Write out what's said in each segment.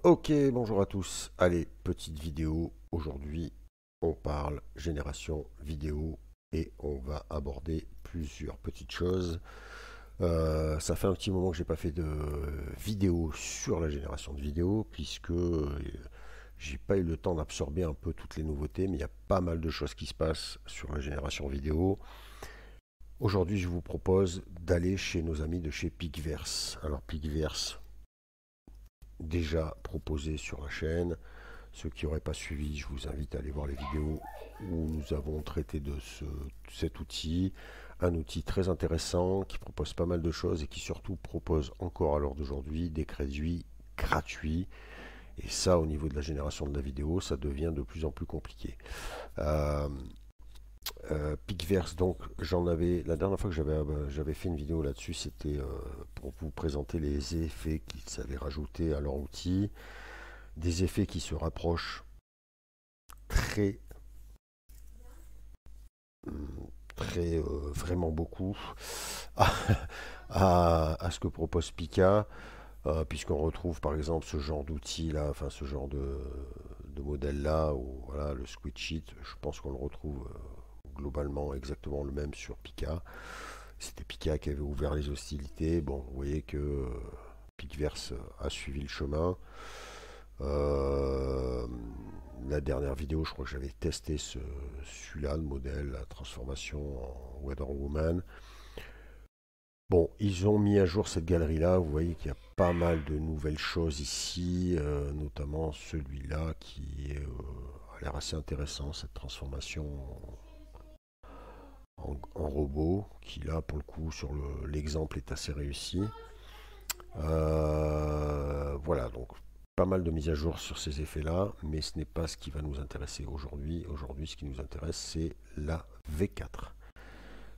Ok, bonjour à tous. Allez, petite vidéo. Aujourd'hui, on parle génération vidéo et on va aborder plusieurs petites choses. Ça fait un petit moment que j'ai pas fait de vidéo sur la génération de vidéo puisque j'ai pas eu le temps d'absorber un peu toutes les nouveautés, mais il y a pas mal de choses qui se passent sur la génération vidéo. Aujourd'hui, je vous propose d'aller chez nos amis de chez Picverse. Alors Picverse, déjà proposé sur la chaîne. Ceux qui n'auraient pas suivi, je vous invite à aller voir les vidéos où nous avons traité de cet outil. Un outil très intéressant qui propose pas mal de choses et qui surtout propose encore à l'heure d'aujourd'hui des crédits gratuits. Et ça, au niveau de la génération de la vidéo, ça devient de plus en plus compliqué. Euh, Picverse, donc j'en avais la dernière fois que j'avais fait une vidéo là-dessus, c'était pour vous présenter les effets qu'ils avaient rajoutés à leur outil, des effets qui se rapprochent très très vraiment beaucoup à, à ce que propose Pika, puisqu'on retrouve par exemple ce genre d'outil là, enfin ce genre de modèle là, ou voilà le squid sheet, je pense qu'on le retrouve globalement exactement le même sur Pika. C'était Pika qui avait ouvert les hostilités. Bon, vous voyez que Picverse a suivi le chemin. Euh, la dernière vidéo, je crois que j'avais testé celui-là, le modèle, la transformation en Wonder Woman. Bon, ils ont mis à jour cette galerie-là. Vous voyez qu'il y a pas mal de nouvelles choses ici, notamment celui-là qui a l'air assez intéressant, cette transformation en robot, qui là, pour le coup, sur l'exemple est assez réussi. Voilà, donc pas mal de mises à jour sur ces effets-là, mais ce n'est pas ce qui va nous intéresser aujourd'hui. Aujourd'hui, ce qui nous intéresse, c'est la V4.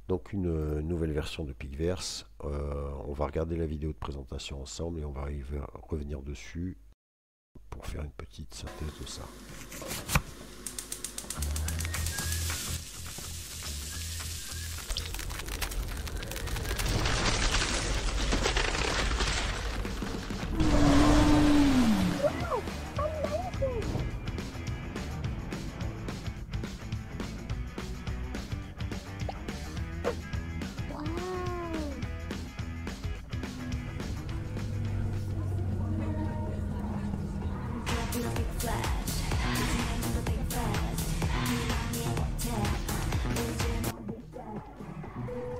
Donc une nouvelle version de Picverse. On va regarder la vidéo de présentation ensemble et on va revenir dessus pour faire une petite synthèse de ça.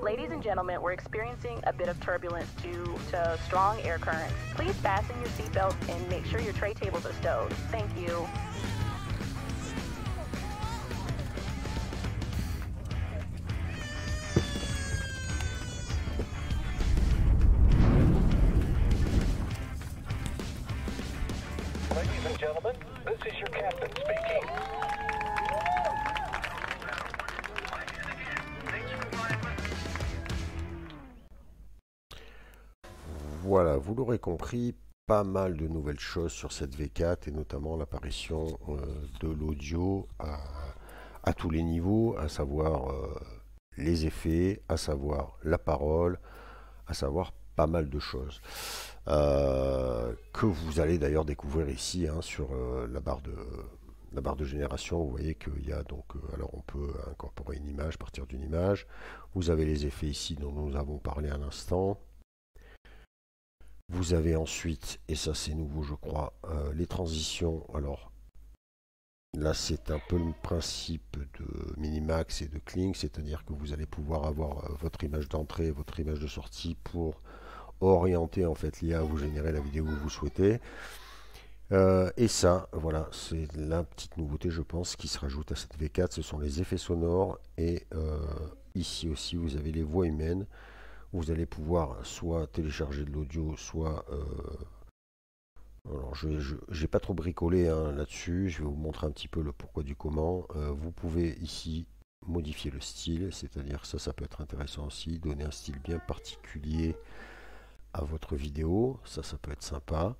Ladies and gentlemen, we're experiencing a bit of turbulence due to strong air currents. Please fasten your seatbelts and make sure your tray tables are stowed. Thank you. Ladies and gentlemen, this is your captain speaking. Voilà, vous l'aurez compris, pas mal de nouvelles choses sur cette V4 et notamment l'apparition de l'audio à tous les niveaux, à savoir les effets, à savoir la parole, à savoir pas mal de choses que vous allez d'ailleurs découvrir ici hein, sur la barre de génération. Vous voyez qu'il y a donc alors on peut incorporer une image, partir d'une image. Vous avez les effets ici dont nous avons parlé à l'instant. Vous avez ensuite, et ça c'est nouveau je crois, les transitions. Alors là c'est un peu le principe de Minimax et de Kling, c'est-à-dire que vous allez pouvoir avoir votre image d'entrée, votre image de sortie pour orienter en fait l'IA à vous générer la vidéo que vous souhaitez. Et ça, voilà, c'est la petite nouveauté je pense qui se rajoute à cette V4, ce sont les effets sonores et ici aussi vous avez les voix humaines. Vous allez pouvoir soit télécharger de l'audio, soit... alors, je n'ai pas trop bricolé hein, là-dessus. Je vais vous montrer un petit peu le pourquoi du comment. Vous pouvez ici modifier le style, c'est-à-dire ça peut être intéressant aussi, donner un style bien particulier à votre vidéo. Ça peut être sympa.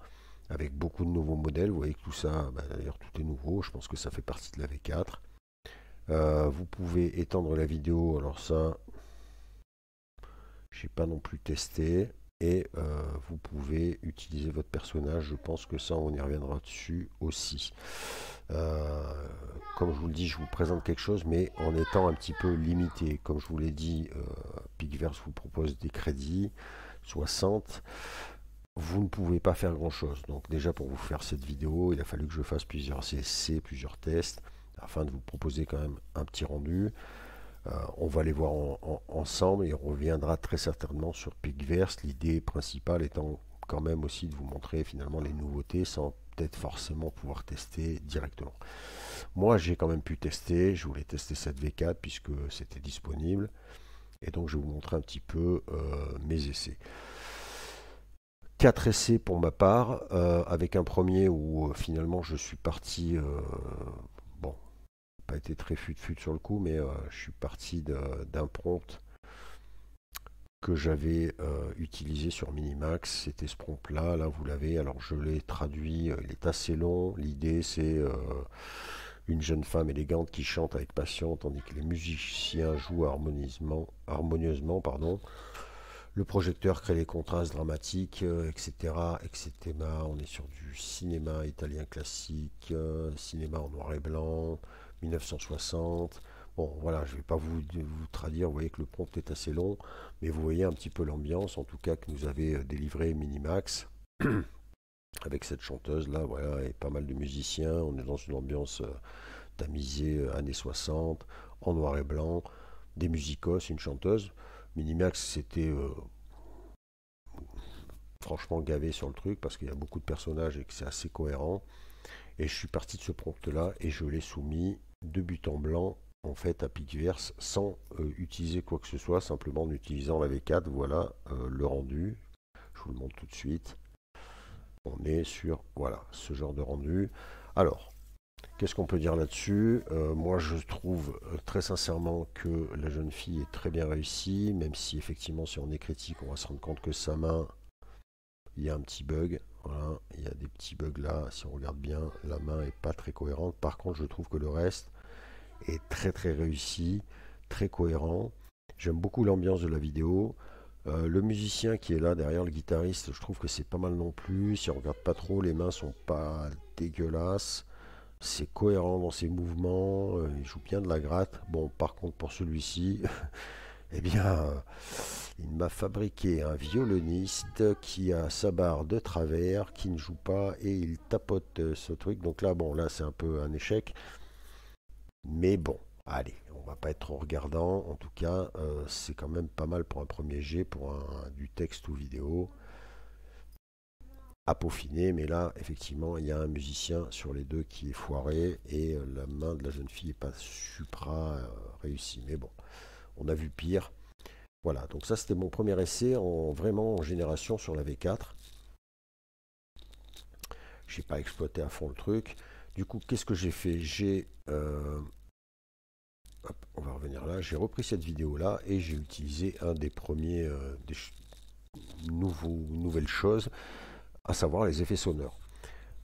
Avec beaucoup de nouveaux modèles, vous voyez que tout ça, bah, d'ailleurs tout est nouveau. Je pense que ça fait partie de la V4. Vous pouvez étendre la vidéo. Alors ça, j'ai pas non plus testé. et vous pouvez utiliser votre personnage. Je pense que ça, on y reviendra dessus aussi. Comme je vous le dis, je vous présente quelque chose, mais en étant un petit peu limité. Comme je vous l'ai dit, Pixverse vous propose des crédits, 60. Vous ne pouvez pas faire grand chose. Donc déjà, pour vous faire cette vidéo, il a fallu que je fasse plusieurs essais, plusieurs tests, afin de vous proposer quand même un petit rendu. On va les voir ensemble et on reviendra très certainement sur Pixverse. L'idée principale étant quand même aussi de vous montrer finalement les nouveautés sans peut-être forcément pouvoir tester directement. Moi, j'ai quand même pu tester. Je voulais tester cette V4 puisque c'était disponible. Et donc, je vais vous montrer un petit peu mes essais. 4 essais pour ma part, avec un premier où finalement je suis parti, bon, pas été très fut sur le coup, mais je suis parti d'un prompt que j'avais utilisé sur Minimax. C'était ce prompt là, vous l'avez. Alors je l'ai traduit, il est assez long. L'idée c'est une jeune femme élégante qui chante avec passion tandis que les musiciens jouent harmonieusement, pardon. Le projecteur crée les contrastes dramatiques, etc., etc. On est sur du cinéma italien classique, cinéma en noir et blanc, 1960. Bon, voilà, je ne vais pas vous traduire, vous voyez que le prompt est assez long, mais vous voyez un petit peu l'ambiance, en tout cas, que nous avait délivré Minimax, avec cette chanteuse-là, voilà, et pas mal de musiciens. On est dans une ambiance tamisée, années 60, en noir et blanc, des musicos, une chanteuse. Minimax, c'était franchement gavé sur le truc parce qu'il y a beaucoup de personnages et que c'est assez cohérent. Et je suis parti de ce prompt-là et je l'ai soumis de but en blanc en fait à Pixverse sans utiliser quoi que ce soit, simplement en utilisant la V4. Voilà le rendu. Je vous le montre tout de suite. On est sur voilà ce genre de rendu. Alors, qu'est-ce qu'on peut dire là-dessus? Moi, je trouve très sincèrement que la jeune fille est très bien réussie, même si effectivement, si on est critique, on va se rendre compte que sa main, il y a un petit bug. Voilà, il y a des petits bugs là. Si on regarde bien, la main est pas très cohérente. Par contre, je trouve que le reste est très très réussi, très cohérent. J'aime beaucoup l'ambiance de la vidéo. Le musicien qui est là derrière, le guitariste, je trouve que c'est pas mal non plus. Si on regarde pas trop, les mains sont pas dégueulasses. C'est cohérent dans ses mouvements, il joue bien de la gratte. Bon, par contre, pour celui-ci, eh bien, il m'a fabriqué un violoniste qui a sa barre de travers, qui ne joue pas et il tapote ce truc. Donc là, bon, là, c'est un peu un échec. Mais bon, allez, on va pas être trop regardant. En tout cas, c'est quand même pas mal pour un premier jet, pour du texte ou vidéo. À peaufiner, mais là effectivement il y a un musicien sur les deux qui est foiré et la main de la jeune fille n'est pas supra réussie, mais bon, on a vu pire. Voilà, donc ça c'était mon premier essai vraiment en génération sur la V4. Je n'ai pas exploité à fond le truc. Du coup, qu'est-ce que j'ai fait? On va revenir là, j'ai repris cette vidéo là et j'ai utilisé un des premiers nouvelles choses, à savoir les effets sonores.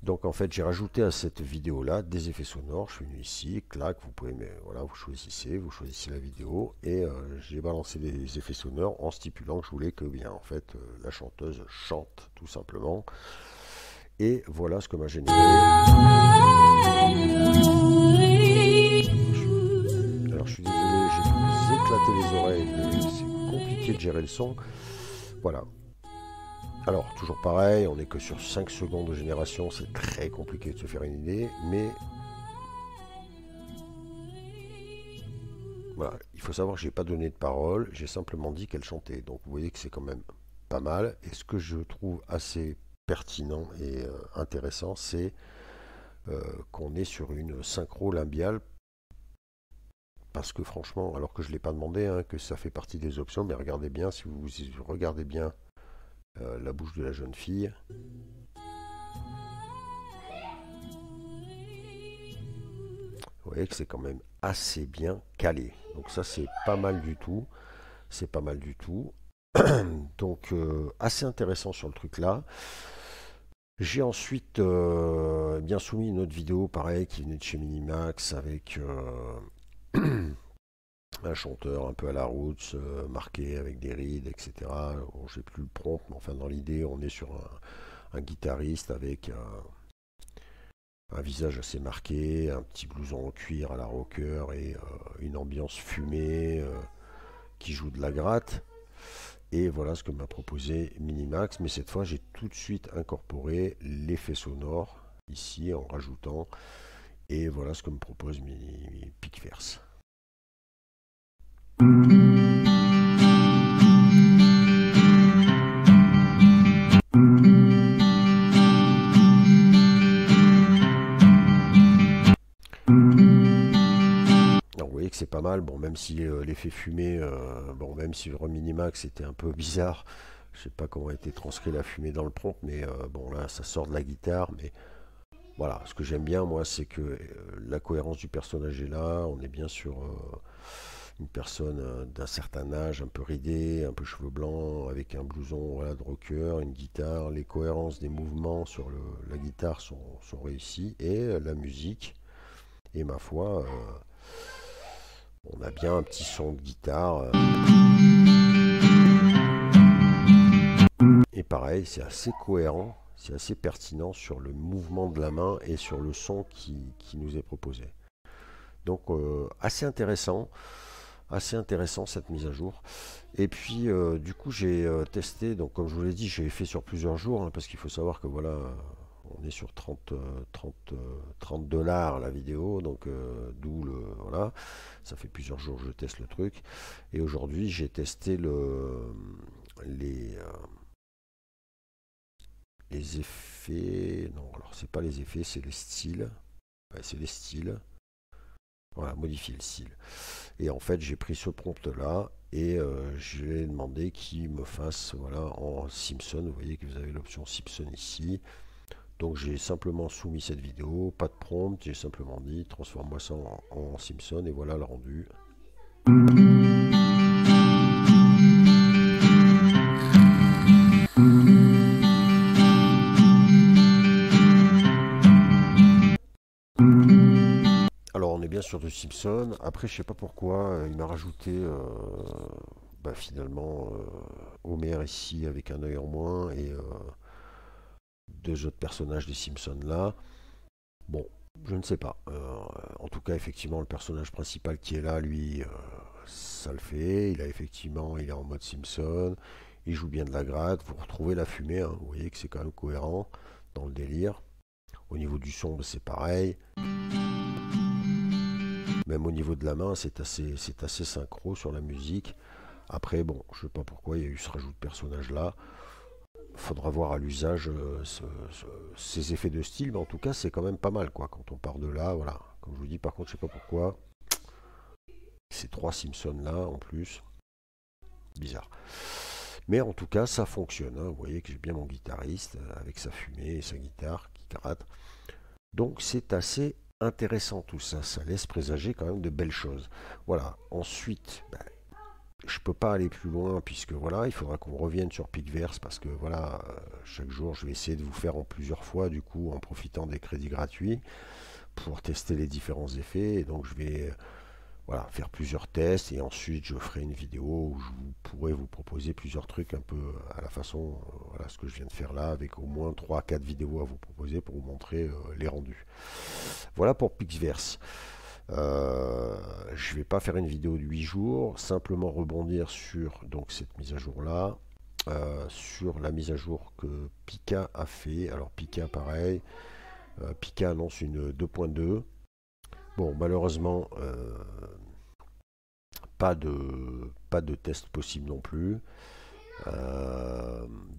Donc en fait j'ai rajouté à cette vidéo là des effets sonores. Je suis venu ici, clac, vous pouvez, mais voilà, vous choisissez la vidéo et j'ai balancé des effets sonores en stipulant que je voulais que bien en fait la chanteuse chante tout simplement. Et voilà ce que m'a généré. Alors je suis désolé, j'ai pu vous éclater les oreilles, mais c'est compliqué de gérer le son. Voilà. Alors, toujours pareil, on n'est que sur 5 secondes de génération, c'est très compliqué de se faire une idée, mais voilà, il faut savoir que je n'ai pas donné de parole, j'ai simplement dit qu'elle chantait, donc vous voyez que c'est quand même pas mal, et ce que je trouve assez pertinent et intéressant, c'est qu'on est sur une synchro labiale, parce que franchement, alors que je ne l'ai pas demandé, hein, que ça fait partie des options, mais regardez bien, si vous regardez bien la bouche de la jeune fille. Vous voyez que c'est quand même assez bien calé. Donc ça c'est pas mal du tout. C'est pas mal du tout. Donc assez intéressant sur le truc là. J'ai ensuite bien soumis une autre vidéo pareil qui venait de chez Minimax avec un chanteur un peu à la Roots, marqué avec des rides, etc. Bon, j'ai plus le prompt, mais enfin dans l'idée, on est sur un guitariste avec un visage assez marqué, un petit blouson en cuir à la rocker et une ambiance fumée qui joue de la gratte. Et voilà ce que m'a proposé Minimax, mais cette fois j'ai tout de suite incorporé l'effet sonore ici en rajoutant, et voilà ce que me propose Pickverse. Alors, vous voyez que c'est pas mal, bon, même si l'effet fumée, bon, même si le Minimax était un peu bizarre, je sais pas comment a été transcrit la fumée dans le prompt, mais bon, là ça sort de la guitare, mais voilà, ce que j'aime bien moi, c'est que la cohérence du personnage est là, on est bien sur une personne d'un certain âge, un peu ridée, un peu cheveux blancs, avec un blouson voilà, de rocker, une guitare, les cohérences des mouvements sur la guitare sont réussies, et la musique, et ma foi, on a bien un petit son de guitare. Et pareil, c'est assez cohérent, c'est assez pertinent sur le mouvement de la main et sur le son qui nous est proposé. Donc assez intéressant cette mise à jour. Et puis du coup j'ai testé, donc comme je vous l'ai dit, j'ai fait sur plusieurs jours, hein, parce qu'il faut savoir que voilà, on est sur 30 $ la vidéo, donc d'où le voilà, ça fait plusieurs jours que je teste le truc. Et aujourd'hui j'ai testé les effets, non, alors c'est pas les effets, c'est les styles. Ouais, c'est les styles. Voilà, modifier le style. Et en fait, j'ai pris ce prompt là et je lui ai demandé qu'il me fasse voilà, en Simpson. Vous voyez que vous avez l'option Simpson ici. Donc j'ai simplement soumis cette vidéo, pas de prompt, j'ai simplement dit transforme-moi ça en Simpson, et voilà le rendu. Alors on est bien sûr de Simpson. Après je sais pas pourquoi il m'a rajouté finalement Homer ici avec un œil en moins, et deux autres personnages des Simpsons là. Bon, je ne sais pas. En tout cas, effectivement, le personnage principal qui est là, lui, ça le fait. Il est en mode Simpson. Il joue bien de la gratte. Vous retrouvez la fumée, hein. Vous voyez que c'est quand même cohérent dans le délire. Au niveau du son, c'est pareil. Même au niveau de la main, c'est assez synchro sur la musique. Après, bon, je ne sais pas pourquoi il y a eu ce rajout de personnage là. Faudra voir à l'usage ces effets de style, mais en tout cas c'est quand même pas mal quoi quand on part de là. Voilà, comme je vous dis, par contre je sais pas pourquoi ces trois Simpsons là en plus, bizarre, mais en tout cas ça fonctionne, hein. Vous voyez que j'ai bien mon guitariste avec sa fumée et sa guitare qui gratte, donc c'est assez intéressant tout ça, ça laisse présager quand même de belles choses. Voilà, ensuite je peux pas aller plus loin puisque voilà, il faudra qu'on revienne sur Pickverse, parce que voilà, chaque jour je vais essayer de vous faire en plusieurs fois, du coup en profitant des crédits gratuits pour tester les différents effets. Et donc je vais voilà, faire plusieurs tests, et ensuite je ferai une vidéo où je pourrai vous proposer plusieurs trucs un peu à la façon voilà, ce que je viens de faire là, avec au moins 3-4 vidéos à vous proposer pour vous montrer les rendus. Voilà pour Pickverse. Je vais pas faire une vidéo de 8 jours, simplement rebondir sur donc cette mise à jour là, sur la mise à jour que Pika a fait. Alors Pika pareil, Pika annonce une 2.2. Bon, malheureusement pas de test possible non plus,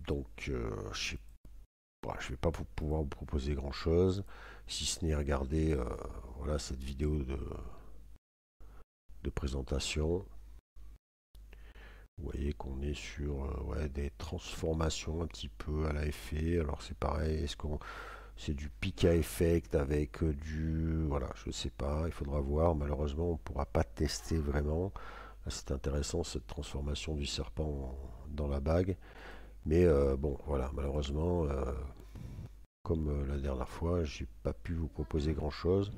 donc je vais pas pouvoir vous proposer grand chose, si ce n'est regarder voilà, cette vidéo de présentation. Vous voyez qu'on est sur ouais, des transformations un petit peu à la FE. Alors c'est pareil, est-ce qu'on c'est du Pika Effect avec du voilà, je sais pas, il faudra voir. Malheureusement on ne pourra pas tester vraiment. C'est intéressant cette transformation du serpent dans la bague, mais bon voilà, malheureusement comme la dernière fois, j'ai pas pu vous proposer grand chose.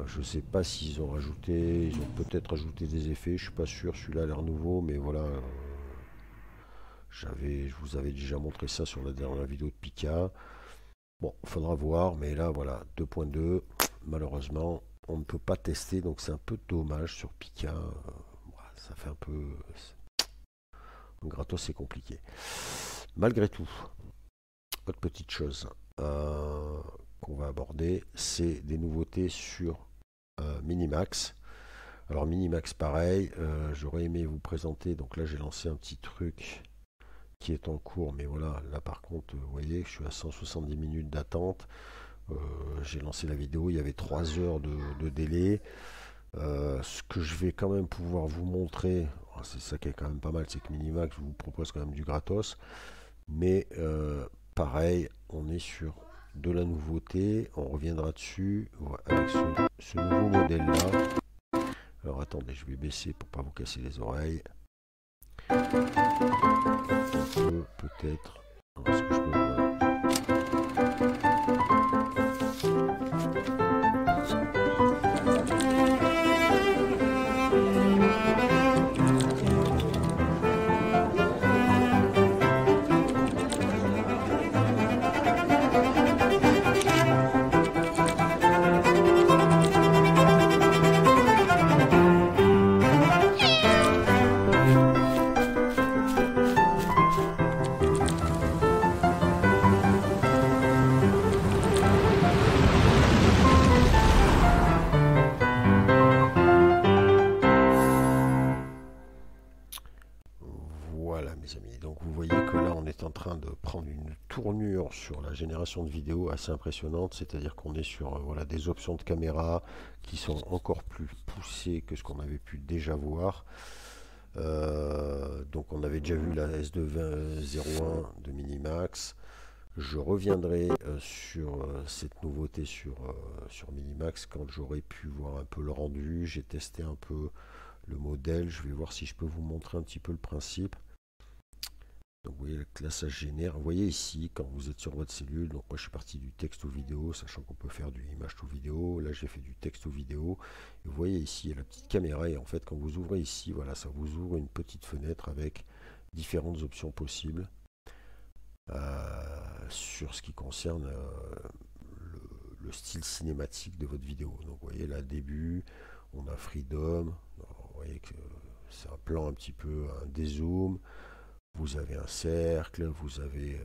Je sais pas s'ils ont rajouté, ils ont peut-être rajouté des effets, je suis pas sûr, celui-là a l'air nouveau, mais voilà, je vous avais déjà montré ça sur la dernière vidéo de Pika. Bon, faudra voir, mais là voilà, 2.2, malheureusement, on ne peut pas tester, donc c'est un peu dommage sur Pika. Voilà, ça fait un peu... gratos, c'est compliqué. Malgré tout, autre petite chose qu'on va aborder, c'est des nouveautés sur Minimax. Alors Minimax pareil, j'aurais aimé vous présenter, donc là j'ai lancé un petit truc qui est en cours, mais voilà, là par contre, vous voyez, je suis à 170 minutes d'attente. J'ai lancé la vidéo, il y avait 3 heures de délai. Ce que je vais quand même pouvoir vous montrer, c'est ça qui est quand même pas mal, c'est que Minimax vous propose quand même du gratos, mais pareil, on est sur de la nouveauté, on reviendra dessus avec ce nouveau modèle là. Alors attendez, je vais baisser pour pas vous casser les oreilles. Peut-être. Est-ce que je peux... Voilà mes amis, donc vous voyez que là on est en train de prendre une tournure sur la génération de vidéos assez impressionnante, c'est-à-dire qu'on est sur voilà, des options de caméra qui sont encore plus poussées que ce qu'on avait pu déjà voir. Donc on avait déjà vu la S201 de Minimax. Je reviendrai sur cette nouveauté sur Minimax quand j'aurai pu voir un peu le rendu. J'ai testé un peu le modèle, je vais voir si je peux vous montrer un petit peu le principe. Donc vous voyez que là ça génère, vous voyez ici quand vous êtes sur votre cellule, donc moi je suis parti du texte aux vidéo, sachant qu'on peut faire du image to vidéo, là j'ai fait du texte aux vidéo, et vous voyez ici il y a la petite caméra, et en fait quand vous ouvrez ici, voilà, ça vous ouvre une petite fenêtre avec différentes options possibles sur ce qui concerne le style cinématique de votre vidéo. Donc vous voyez là début, on a Freedom, vous voyez que c'est un plan un petit peu, un dézoom. Vous avez un cercle, vous avez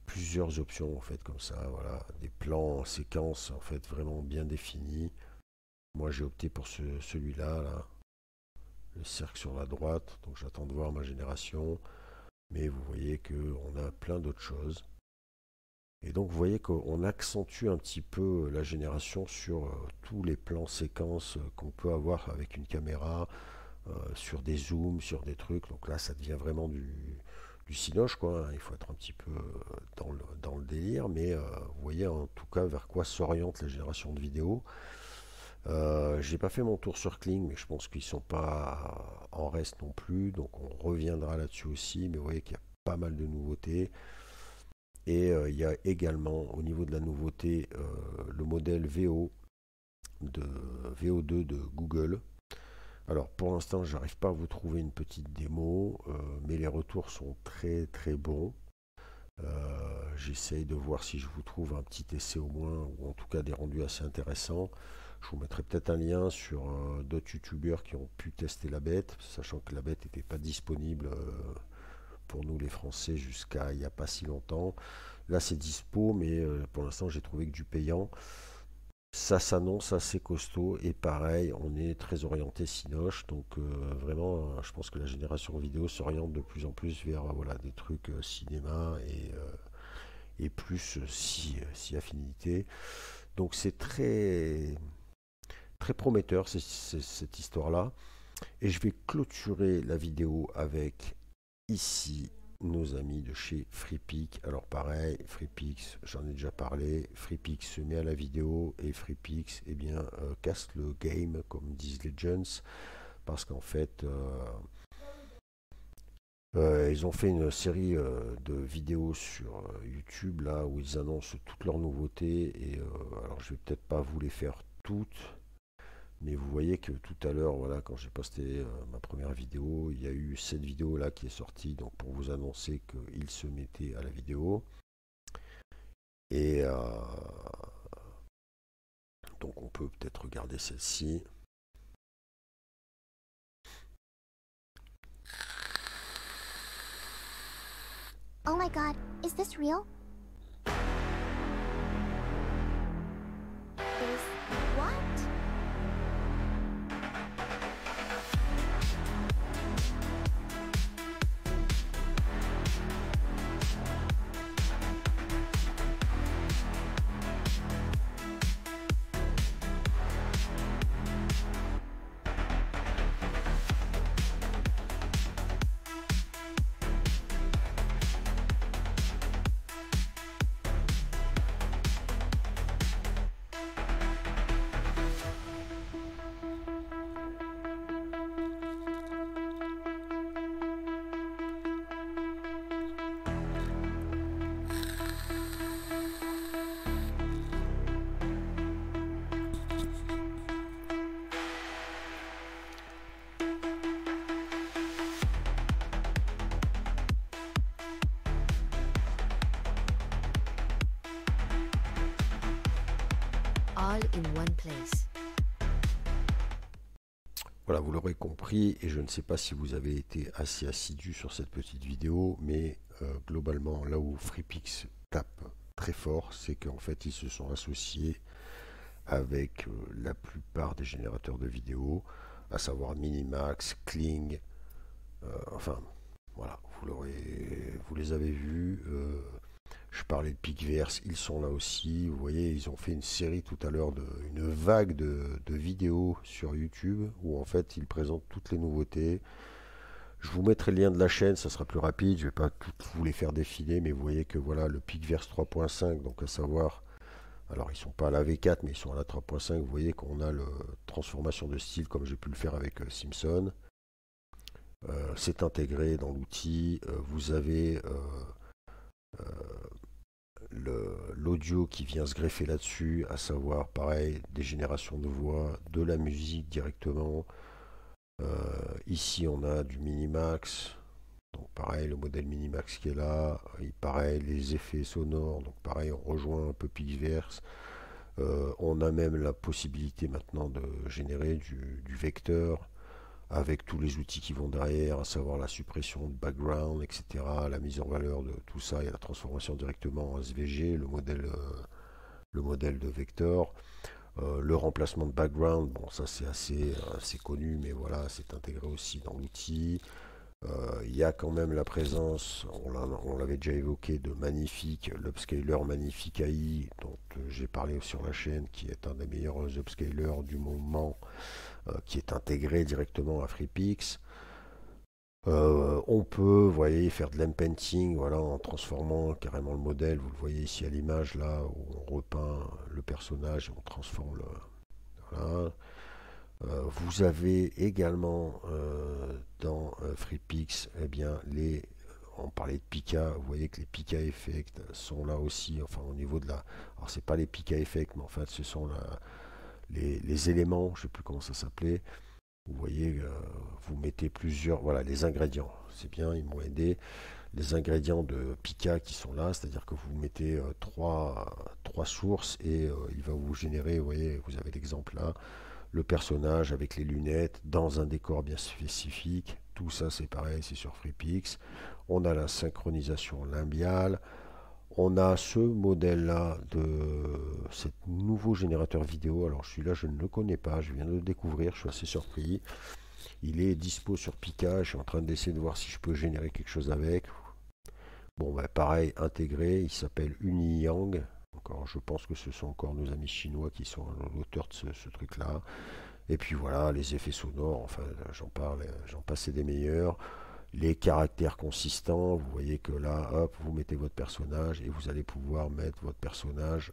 plusieurs options en fait comme ça, voilà, des plans en séquence en fait vraiment bien définis. Moi j'ai opté pour celui-là, là, le cercle sur la droite, donc j'attends de voir ma génération, mais vous voyez qu'on a plein d'autres choses. Et donc vous voyez qu'on accentue un petit peu la génération sur tous les plans séquences qu'on peut avoir avec une caméra. Sur des zooms, sur des trucs, donc là ça devient vraiment du cinoche quoi, hein. Il faut être un petit peu dans le délire, mais vous voyez en tout cas vers quoi s'oriente la génération de vidéos. J'ai pas fait mon tour sur Kling, mais je pense qu'ils sont pas en reste non plus, donc on reviendra là-dessus aussi, mais vous voyez qu'il y a pas mal de nouveautés. Et il y a également au niveau de la nouveauté le modèle VO2 de Google. Alors pour l'instant j'arrive pas à vous trouver une petite démo, mais les retours sont très très bons. J'essaye de voir si je vous trouve un petit essai au moins, ou en tout cas des rendus assez intéressants. Je vous mettrai peut-être un lien sur d'autres youtubeurs qui ont pu tester la bête, sachant que la bête n'était pas disponible pour nous les Français jusqu'à il n'y a pas si longtemps. Là c'est dispo, mais pour l'instant j'ai trouvé que du payant. Ça s'annonce assez costaud et pareil, on est très orienté Cinoche, donc vraiment, je pense que la génération vidéo s'oriente de plus en plus vers voilà, des trucs cinéma et plus si affinité. Donc c'est très très prometteur cette histoire-là. Et je vais clôturer la vidéo avec ici nos amis de chez Freepik. Alors pareil, Freepik, j'en ai déjà parlé, Freepik se met à la vidéo et Freepik eh bien casse le game comme disent les gens, parce qu'en fait ils ont fait une série de vidéos sur YouTube là où ils annoncent toutes leurs nouveautés, et alors je vais peut-être pas vous les faire toutes. Mais vous voyez que tout à l'heure, voilà, quand j'ai posté ma première vidéo, il y a eu cette vidéo là qui est sortie, donc pour vous annoncer qu'il se mettait à la vidéo. Et donc on peut peut-être regarder celle-ci. Oh my god, is this real? Is what? All in one place. Voilà, vous l'aurez compris, et je ne sais pas si vous avez été assez assidu sur cette petite vidéo, mais globalement, là où FreePix tape très fort, c'est qu'en fait, ils se sont associés avec la plupart des générateurs de vidéos, à savoir Minimax, Kling, enfin, voilà, vous les avez vus. Je parlais de Picverse, ils sont là aussi. Vous voyez, ils ont fait une série tout à l'heure, une vague de vidéos sur YouTube où en fait ils présentent toutes les nouveautés. Je vous mettrai le lien de la chaîne, ça sera plus rapide. Je vais pas toutes vous les faire défiler, mais vous voyez que voilà le Picverse 3.5, donc à savoir, alors ils sont pas à la V4, mais ils sont à la 3.5. Vous voyez qu'on a la transformation de style comme j'ai pu le faire avec Simpson. C'est intégré dans l'outil. Vous avez l'audio qui vient se greffer là-dessus, à savoir pareil des générations de voix, de la musique directement. Ici on a du Minimax, donc pareil le modèle Minimax qui est là, et pareil les effets sonores, donc pareil on rejoint un peu Picverse. On a même la possibilité maintenant de générer du vecteur avec tous les outils qui vont derrière, à savoir la suppression de background, etc., la mise en valeur de tout ça et la transformation directement en SVG, le modèle de vecteur, le remplacement de background, bon ça c'est assez connu, mais voilà, c'est intégré aussi dans l'outil. Il y a quand même la présence, on l'avait déjà évoqué, de Magnifique, l'upscaler Magnifique AI, dont j'ai parlé sur la chaîne, qui est un des meilleurs upscalers du moment, qui est intégré directement à FreePix. On peut, vous voyez, faire de l'empenting, voilà, en transformant carrément le modèle. Vous le voyez ici à l'image, là, où on repeint le personnage et on transforme le... Voilà. Vous avez également dans FreePix, eh bien, on parlait de Pika, vous voyez que les Pika Effects sont là aussi, enfin au niveau de la... Alors c'est pas les Pika Effects, mais en fait ce sont les éléments, je sais plus comment ça s'appelait. Vous voyez, vous mettez plusieurs, voilà, les ingrédients, c'est bien, ils m'ont aidé. Les ingrédients de Pika qui sont là, c'est-à-dire que vous mettez trois sources et il va vous générer, vous voyez, vous avez l'exemple là, le personnage avec les lunettes dans un décor bien spécifique. Tout ça c'est pareil, c'est sur FreePix. On a la synchronisation limbiale. On a ce modèle là de ce nouveau générateur vidéo. Alors celui-là je ne le connais pas, je viens de le découvrir, je suis assez surpris. Il est dispo sur Pika, je suis en train d'essayer de voir si je peux générer quelque chose avec. Bon bah pareil, intégré, il s'appelle Uniyang. Encore, je pense que ce sont encore nos amis chinois qui sont l'auteur de ce truc-là. Et puis voilà, les effets sonores, enfin j'en parle, j'en passe des meilleurs. Les caractères consistants, vous voyez que là, hop, vous mettez votre personnage et vous allez pouvoir mettre votre personnage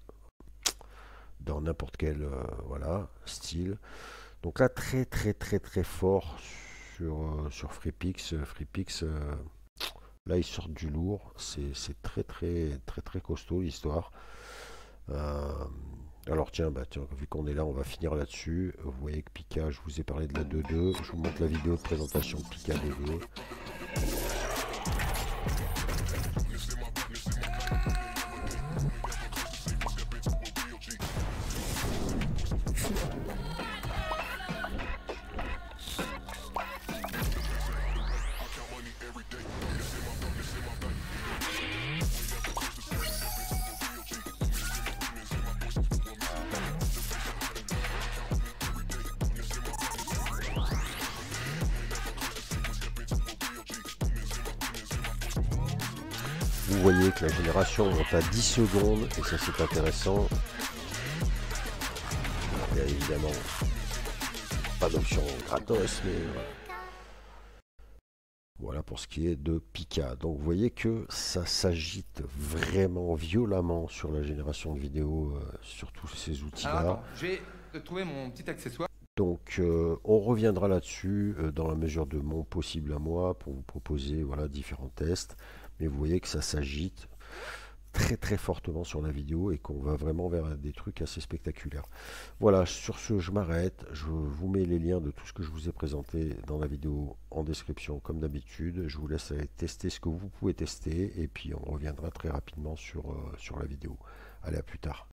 dans n'importe quel voilà, style. Donc là, très fort sur FreePix. FreePix, là, ils sortent du lourd. C'est très costaud l'histoire. Alors tiens, vu qu'on est là, on va finir là-dessus. Vous voyez que Pika, je vous ai parlé de la 2.2. Je vous montre la vidéo de présentation de Pika 2.2. Vous voyez que la génération monte à 10 secondes et ça c'est intéressant. Il y a évidemment pas d'option gratos, mais voilà pour ce qui est de Pika. Donc vous voyez que ça s'agite vraiment violemment sur la génération de vidéos, sur tous ces outils-là. Alors attends, je vais trouver mon petit accessoire. Donc on reviendra là-dessus dans la mesure de mon possible à moi pour vous proposer voilà, différents tests. Mais vous voyez que ça s'agite très très fortement sur la vidéo et qu'on va vraiment vers des trucs assez spectaculaires. Voilà, sur ce je m'arrête. Je vous mets les liens de tout ce que je vous ai présenté dans la vidéo en description comme d'habitude. Je vous laisse aller tester ce que vous pouvez tester et puis on reviendra très rapidement sur la vidéo. Allez, à plus tard.